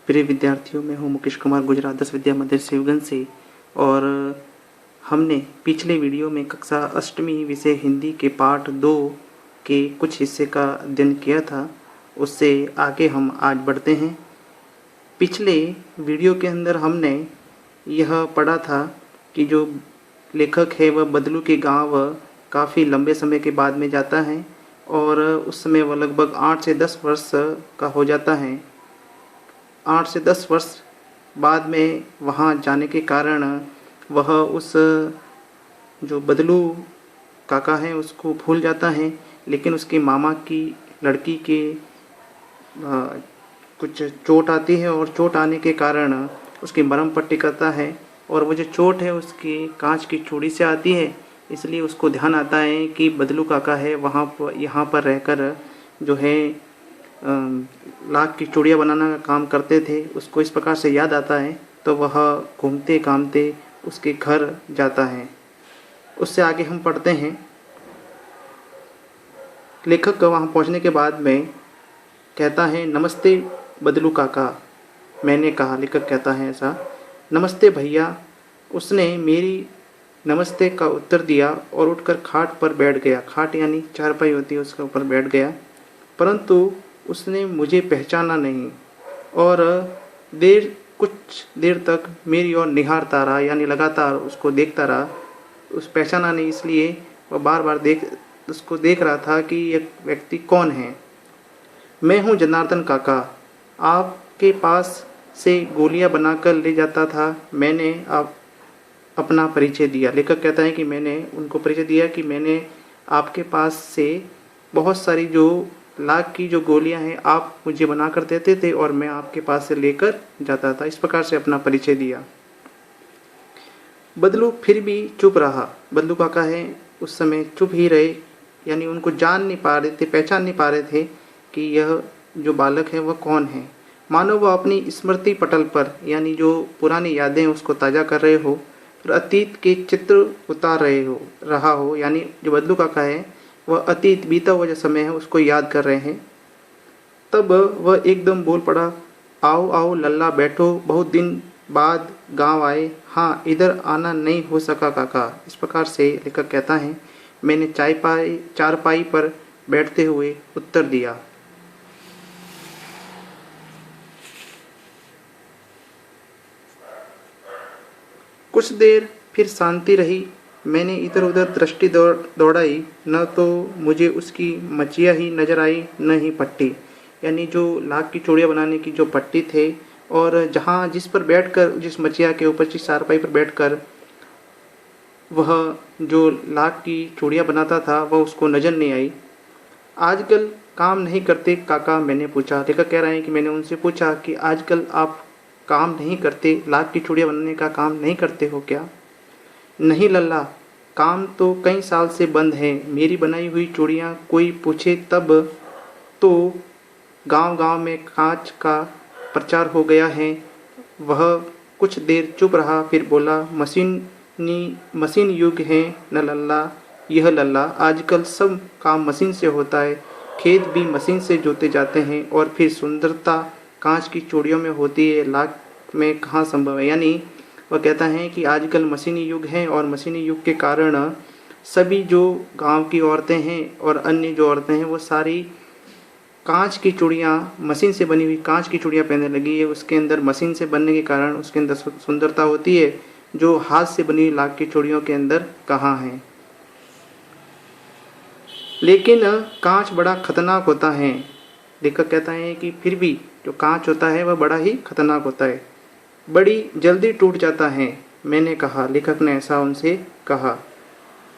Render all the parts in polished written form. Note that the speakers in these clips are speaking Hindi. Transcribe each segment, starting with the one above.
प्रिय विद्यार्थियों, मैं हूं मुकेश कुमार गुजरात 10 विद्या मंदिर शिवगंज से। और हमने पिछले वीडियो में कक्षा अष्टमी विषय हिंदी के पाठ 2 के कुछ हिस्से का अध्ययन किया था। उससे आगे हम आज बढ़ते हैं। पिछले वीडियो के अंदर हमने यह पढ़ा था कि जो लेखक है वह बदलू के गांव काफ़ी लंबे समय के बाद में जाता है और उस समय वह लगभग 8 से 10 वर्ष का हो जाता है। 8 से 10 वर्ष बाद में वहाँ जाने के कारण वह उस जो बदलू काका है उसको भूल जाता है, लेकिन उसके मामा की लड़की के कुछ चोट आती है और चोट आने के कारण उसकी मरहम पट्टी करता है और वो जो चोट है उसकी कांच की चूड़ी से आती है। इसलिए उसको ध्यान आता है कि बदलू काका है वहाँ पर यहाँ पर रहकर जो है लाख की चूड़ियाँ बनाना का काम करते थे। उसको इस प्रकार से याद आता है तो वह घूमते घामते उसके घर जाता है। उससे आगे हम पढ़ते हैं। लेखक का वहाँ पहुँचने के बाद में कहता है, नमस्ते बदलू काका। मैंने कहा, लेखक कहता है ऐसा, नमस्ते भैया। उसने मेरी नमस्ते का उत्तर दिया और उठकर खाट पर बैठ गया। खाट यानी चारपाई होती है, उसके ऊपर बैठ गया। परंतु उसने मुझे पहचाना नहीं और कुछ देर तक मेरी ओर निहारता रहा, यानी लगातार उसको देखता रहा। उस पहचाना नहीं, इसलिए वह बार बार उसको देख रहा था कि यह व्यक्ति कौन है। मैं हूँ जनार्दन काका, आपके पास से गोलियां बनाकर ले जाता था। मैंने अपना परिचय दिया। लेखक कहता है कि मैंने उनको परिचय दिया कि मैंने आपके पास से बहुत सारी जो लाख की जो गोलियां हैं आप मुझे बना कर देते थे और मैं आपके पास से लेकर जाता था। इस प्रकार से अपना परिचय दिया। बदलू फिर भी चुप रहा। बदलू काका है उस समय चुप ही रहे, यानी उनको जान नहीं पा रहे थे, पहचान नहीं पा रहे थे कि यह जो बालक है वह कौन है। मानो वह अपनी स्मृति पटल पर, यानी जो पुरानी यादें उसको ताज़ा कर रहे हो और अतीत के चित्र उतार रहा हो, यानी जो बदलू काका है वह अतीत बीता हुआ जो समय है उसको याद कर रहे हैं। तब वह एकदम बोल पड़ा, आओ आओ लल्ला बैठो, बहुत दिन बाद गांव आए। हाँ, इधर आना नहीं हो सका काका। इस प्रकार से लेखक कहता है, मैंने चारपाई पर बैठते हुए उत्तर दिया। कुछ देर फिर शांति रही। मैंने इधर उधर दृष्टि दौड़ाई, न तो मुझे उसकी मचिया ही नजर आई न ही पट्टी, यानी जो लाख की चूड़ियाँ बनाने की जो पट्टी थे और जिस पर बैठकर, जिस मचिया के ऊपर, जिस चारपाई पर बैठकर वह जो लाख की चूड़ियाँ बनाता था वह उसको नजर नहीं आई। आजकल काम नहीं करते काका, मैंने पूछा। लेखक कह रहे हैं कि मैंने उनसे पूछा कि आजकल आप काम नहीं करते, लाख की चूड़ियाँ बनाने का काम नहीं करते हो क्या? नहीं लल्ला, काम तो कई साल से बंद है। मेरी बनाई हुई चूड़ियाँ कोई पूछे तब तो गांव गांव में कांच का प्रचार हो गया है। वह कुछ देर चुप रहा, फिर बोला, मशीन युग है न लल्ला, यह लल्ला। आजकल सब काम मशीन से होता है, खेत भी मशीन से जोते जाते हैं और फिर सुंदरता कांच की चूड़ियों में होती है, लाख में कहाँ संभव है। यानी वह कहता है कि आजकल मशीनी युग है और मशीनी युग के कारण सभी जो गांव की औरतें हैं और अन्य जो औरतें हैं वो सारी कांच की चूड़ियाँ, मशीन से बनी हुई कांच की चूड़ियाँ पहनने लगी है। उसके अंदर मशीन से बनने के कारण उसके अंदर सुंदरता होती है, जो हाथ से बनी हुई लाख की चूड़ियों के अंदर कहाँ है। लेकिन कांच बड़ा खतरनाक होता है। लेखक कहता है कि फिर भी जो कांच होता है वह बड़ा ही खतरनाक होता है, बड़ी जल्दी टूट जाता है। मैंने कहा, लेखक ने ऐसा उनसे कहा।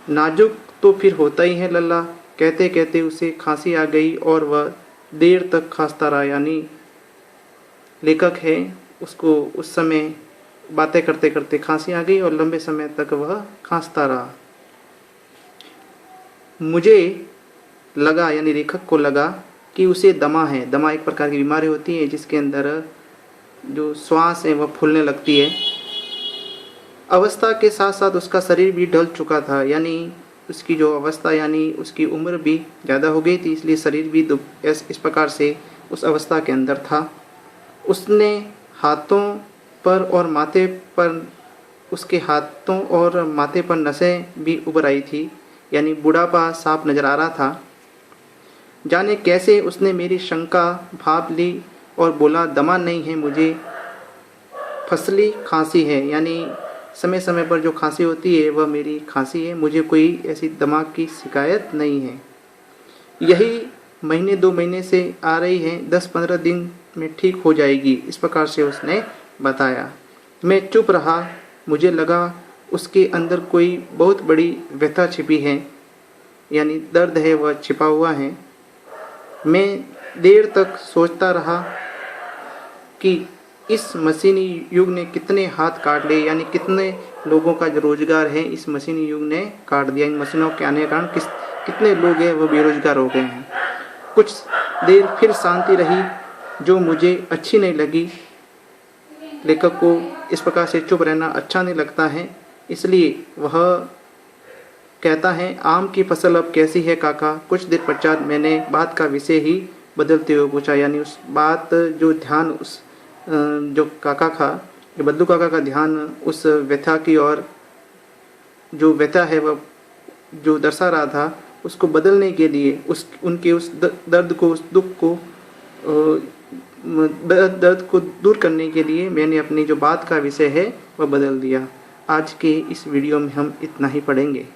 नाजुक तो फिर होता ही है लल्ला। कहते कहते उसे खांसी आ गई और वह देर तक खांसता रहा। यानी लेखक है उसको उस समय बातें करते करते खांसी आ गई और लंबे समय तक वह खांसता रहा। मुझे लगा, यानी लेखक को लगा कि उसे दमा है। दमा एक प्रकार की बीमारी होती है जिसके अंदर जो श्वास है वह फूलने लगती है। अवस्था के साथ साथ उसका शरीर भी ढल चुका था, यानी उसकी जो अवस्था, यानी उसकी उम्र भी ज़्यादा हो गई थी, इसलिए शरीर भी इस प्रकार से उस अवस्था के अंदर था। उसने हाथों पर और माथे पर उसके हाथों और माथे पर नसें भी उभर आई थी, यानी बुढ़ापा साफ नजर आ रहा था। जाने कैसे उसने मेरी शंका भाप ली और बोला, दमा नहीं है, मुझे फसली खांसी है, यानी समय समय पर जो खांसी होती है वह मेरी खांसी है, मुझे कोई ऐसी दिमाग की शिकायत नहीं है। यही महीने 2 महीने से आ रही है, 10-15 दिन में ठीक हो जाएगी, इस प्रकार से उसने बताया। मैं चुप रहा। मुझे लगा उसके अंदर कोई बहुत बड़ी व्यथा छिपी है, यानी दर्द है वह छिपा हुआ है। मैं देर तक सोचता रहा कि इस मशीनी युग ने कितने हाथ काट लिए, यानी कितने लोगों का जो रोजगार है इस मशीनी युग ने काट दिया। इन मशीनों के आने के कारण कितने लोग हैं वो बेरोजगार हो गए हैं। कुछ देर फिर शांति रही जो मुझे अच्छी नहीं लगी। लेखक को इस प्रकार से चुप रहना अच्छा नहीं लगता है, इसलिए वह कहता है, आम की फसल अब कैसी है काका? कुछ देर पश्चात मैंने बात का विषय ही बदलते हुए पूछा, यानी उस बात जो ध्यान उस जो काका था, जो बद्दू काका का ध्यान उस व्यथा की और जो व्यथा है वह जो दर्शा रहा था उसको बदलने के लिए, उनके उस दर्द को, उस दुख को, दर्द को दूर करने के लिए मैंने अपनी जो बात का विषय है वह बदल दिया। आज के इस वीडियो में हम इतना ही पढ़ेंगे।